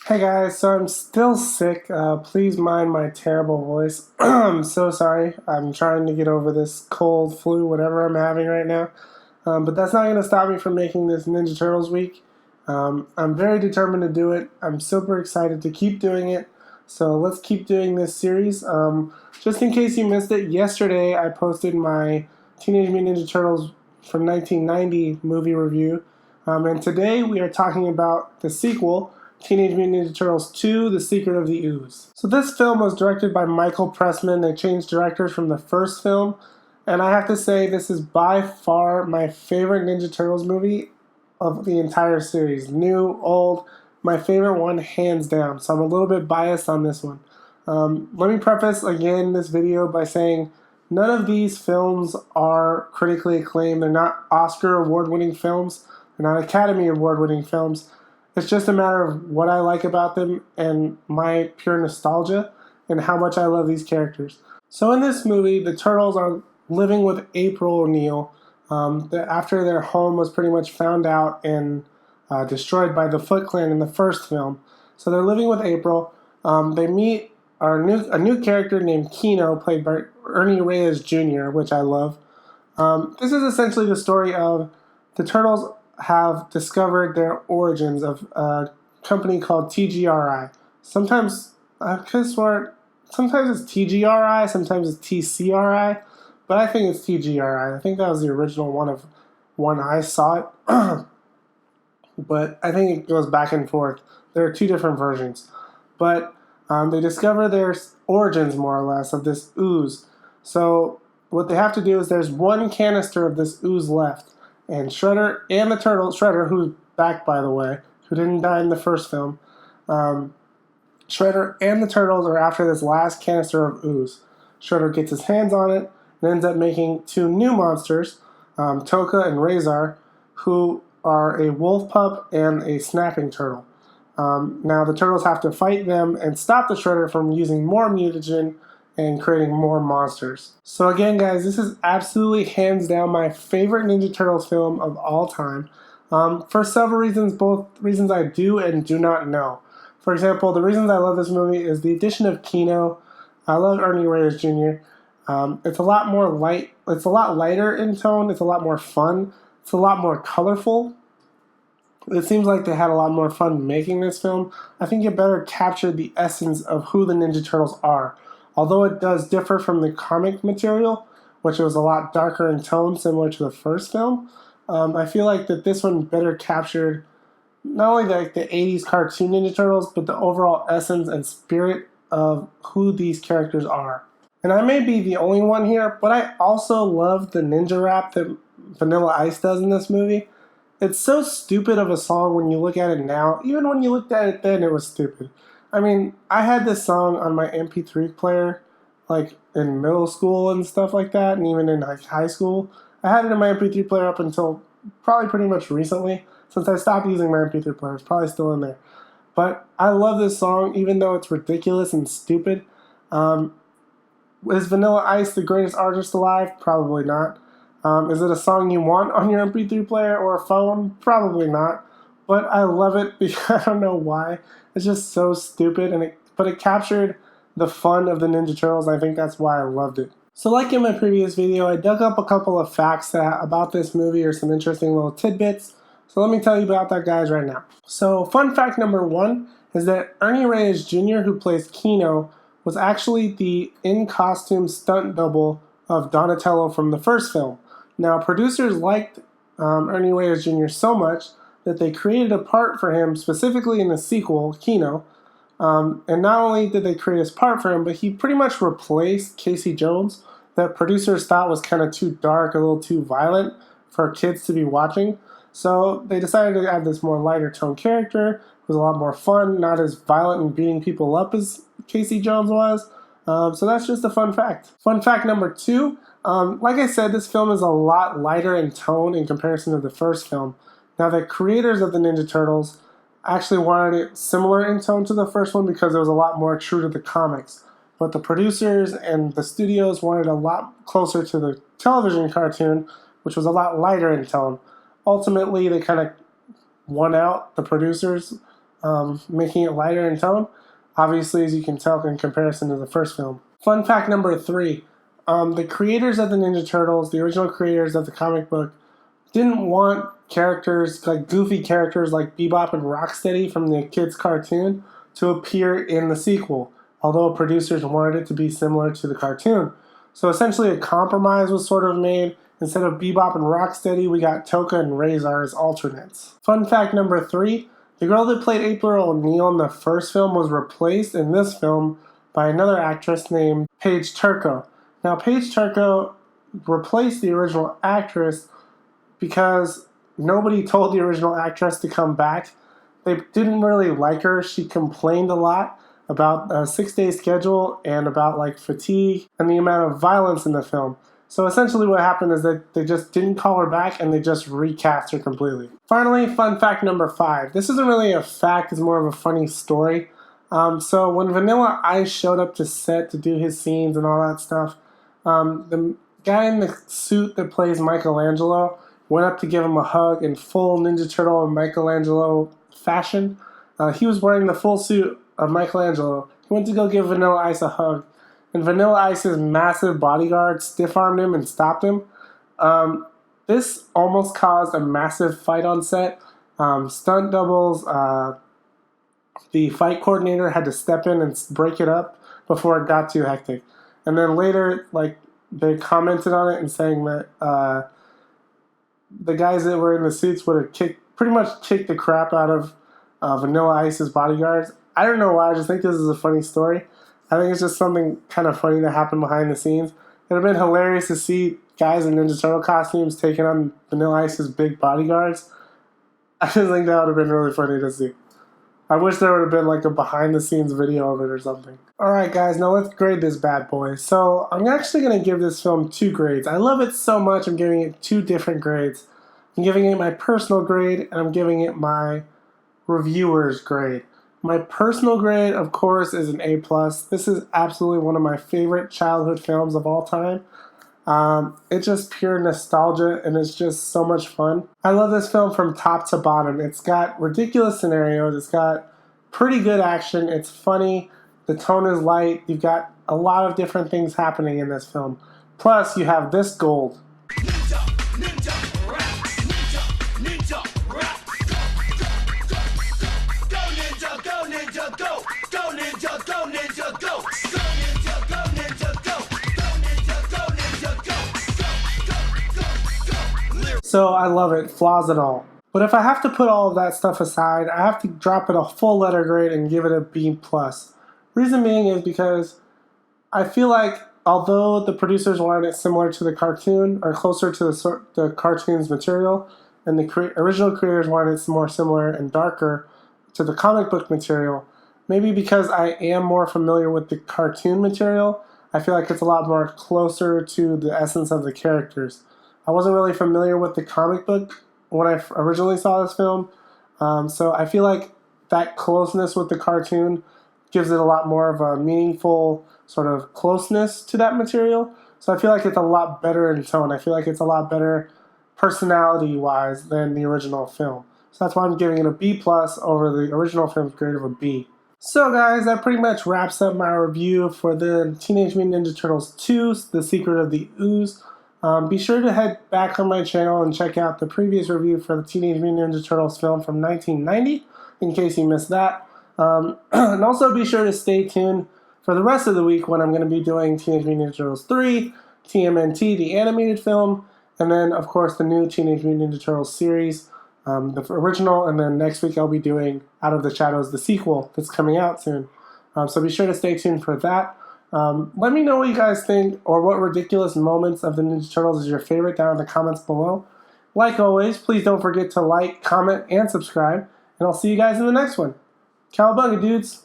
Hey guys, so I'm still sick. Please mind my terrible voice. I'm so sorry. I'm trying to get over this cold, flu, whatever I'm having right now. But that's not going to stop me from making this Ninja Turtles week. I'm very determined to do it. I'm super excited to keep doing it. So let's keep doing this series. Just in case you missed it, yesterday I posted my Teenage Mutant Ninja Turtles from 1990 movie review. And today we are talking about the sequel, Teenage Mutant Ninja Turtles 2, The Secret of the Ooze. So this film was directed by Michael Pressman. They changed directors from the first film. And I have to say, this is by far my favorite Ninja Turtles movie of the entire series. New, old, my favorite one, hands down. So I'm a little bit biased on this one. Let me preface again this video by saying none of these films are critically acclaimed. They're not Oscar award-winning films. They're not Academy award-winning films. It's just a matter of what I like about them and my pure nostalgia and how much I love these characters. So in this movie, the Turtles are living with April O'Neil after their home was pretty much found out and destroyed by the Foot Clan in the first film. So they're living with April. They meet a new character named Keno, played by Ernie Reyes Jr., which I love. This is essentially the story of the Turtles have discovered their origins of a company called TGRI. Sometimes I could swear, sometimes it's TGRI, sometimes it's TCRI, but I think it's TGRI. I think that was the original one I saw it, but I think it goes back and forth. There are two different versions, but they discover their origins more or less of this ooze. So what they have to do is there's one canister of this ooze left. And Shredder and the Turtles, Shredder, who's back by the way, who didn't die in the first film, Shredder and the Turtles are after this last canister of ooze. Shredder gets his hands on it and ends up making two new monsters, Toka and Razor, who are a wolf pup and a snapping turtle. Now the Turtles have to fight them and stop the Shredder from using more mutagen and creating more monsters. So again, guys, this is absolutely hands down my favorite Ninja Turtles film of all time. For several reasons, both reasons I do and do not know. For example, the reasons I love this movie is the addition of Keno. I love Ernie Reyes Jr. It's a lot more light. It's a lot lighter in tone. It's a lot more fun. It's a lot more colorful. It seems like they had a lot more fun making this film. I think it better captured the essence of who the Ninja Turtles are. Although it does differ from the comic material, which was a lot darker in tone, similar to the first film, I feel like that this one better captured not only the 80s cartoon Ninja Turtles, but the overall essence and spirit of who these characters are. And I may be the only one here, but I also love the ninja rap that Vanilla Ice does in this movie. It's so stupid of a song when you look at it now. Even when you looked at it then, it was stupid. I mean, I had this song on my MP3 player, like in middle school and stuff like that, and even in like high school. I had it in my MP3 player up until probably pretty much recently, since I stopped using my MP3 player. It's probably still in there. But I love this song, even though it's ridiculous and stupid. Is Vanilla Ice the greatest artist alive? Probably not. Is it a song you want on your MP3 player or a phone? Probably not. But I love it because I don't know why. It's just so stupid, but it captured the fun of the Ninja Turtles. And I think that's why I loved it. So like in my previous video, I dug up a couple of facts about this movie or some interesting little tidbits. So let me tell you about that, guys, right now. So fun fact number one is that Ernie Reyes Jr., who plays Keno, was actually the in-costume stunt double of Donatello from the first film. Now, producers liked Ernie Reyes Jr. so much that they created a part for him specifically in the sequel, Keno. And not only did they create his part for him, but he pretty much replaced Casey Jones, that producers thought was kind of too dark, a little too violent for kids to be watching. So they decided to add this more lighter tone character, who was a lot more fun, not as violent and beating people up as Casey Jones was. So that's just a fun fact. Fun fact number two, like I said, this film is a lot lighter in tone in comparison to the first film. Now, the creators of the Ninja Turtles actually wanted it similar in tone to the first one because it was a lot more true to the comics. But the producers and the studios wanted a lot closer to the television cartoon, which was a lot lighter in tone. Ultimately, they kind of won out, the producers, making it lighter in tone, obviously, as you can tell in comparison to the first film. Fun fact number 3, the creators of the Ninja Turtles, the original creators of the comic book, didn't want characters, like goofy characters like Bebop and Rocksteady from the kids' cartoon, to appear in the sequel, although producers wanted it to be similar to the cartoon. So essentially a compromise was sort of made. Instead of Bebop and Rocksteady, we got Toka and Razor as alternates. Fun fact number 3, the girl that played April O'Neil in the first film was replaced in this film by another actress named Paige Turco. Now, Paige Turco replaced the original actress because nobody told the original actress to come back. They didn't really like her. She complained a lot about a 6-day schedule and about like fatigue and the amount of violence in the film. So essentially what happened is that they just didn't call her back and they just recast her completely. Finally, fun fact number 5. This isn't really a fact, it's more of a funny story. So when Vanilla Ice showed up to set to do his scenes and all that stuff, the guy in the suit that plays Michelangelo went up to give him a hug in full Ninja Turtle and Michelangelo fashion. He was wearing the full suit of Michelangelo. He went to go give Vanilla Ice a hug, and Vanilla Ice's massive bodyguard stiff-armed him and stopped him. This almost caused a massive fight on set. Stunt doubles, the fight coordinator had to step in and break it up before it got too hectic. And then later, like, they commented on it and saying that the guys that were in the suits would have pretty much kicked the crap out of Vanilla Ice's bodyguards. I don't know why, I just think this is a funny story. I think it's just something kind of funny that happened behind the scenes. It would have been hilarious to see guys in Ninja Turtle costumes taking on Vanilla Ice's big bodyguards. I just think that would have been really funny to see. I wish there would have been like a behind the scenes video of it or something. Alright guys, now let's grade this bad boy. So I'm actually going to give this film 2 grades. I love it so much I'm giving it 2 different grades. I'm giving it my personal grade and I'm giving it my reviewer's grade. My personal grade, of course, is an A+. This is absolutely one of my favorite childhood films of all time. It's just pure nostalgia and it's just so much fun. I love this film from top to bottom. It's got ridiculous scenarios, it's got pretty good action, it's funny, the tone is light, you've got a lot of different things happening in this film. Plus, you have this gold. Ninja, ninja, rap, ninja, ninja, rap. Go ninja, go ninja, go. Go ninja, go ninja, go. Go ninja, go ninja, go. So I love it, flaws and all. But if I have to put all of that stuff aside, I have to drop it a full letter grade and give it a B+. Reason being is because I feel like although the producers wanted it similar to the cartoon, or closer to the cartoon's material, and the original creators wanted it more similar and darker to the comic book material, maybe because I am more familiar with the cartoon material, I feel like it's a lot more closer to the essence of the characters. I wasn't really familiar with the comic book when I originally saw this film, so I feel like that closeness with the cartoon gives it a lot more of a meaningful sort of closeness to that material. So I feel like it's a lot better in tone. I feel like it's a lot better personality-wise than the original film. So that's why I'm giving it a B+ over the original film's grade of a B. So guys, that pretty much wraps up my review for the Teenage Mutant Ninja Turtles 2, The Secret of the Ooze. Be sure to head back on my channel and check out the previous review for the Teenage Mutant Ninja Turtles film from 1990, in case you missed that. And also be sure to stay tuned for the rest of the week when I'm going to be doing Teenage Mutant Ninja Turtles 3, TMNT, the animated film, and then, of course, the new Teenage Mutant Ninja Turtles series, the original, and then next week I'll be doing Out of the Shadows, the sequel that's coming out soon. So be sure to stay tuned for that. Let me know what you guys think, or what ridiculous moments of the Ninja Turtles is your favorite down in the comments below. Like always, please don't forget to like, comment, and subscribe, and I'll see you guys in the next one. Cowabunga, dudes!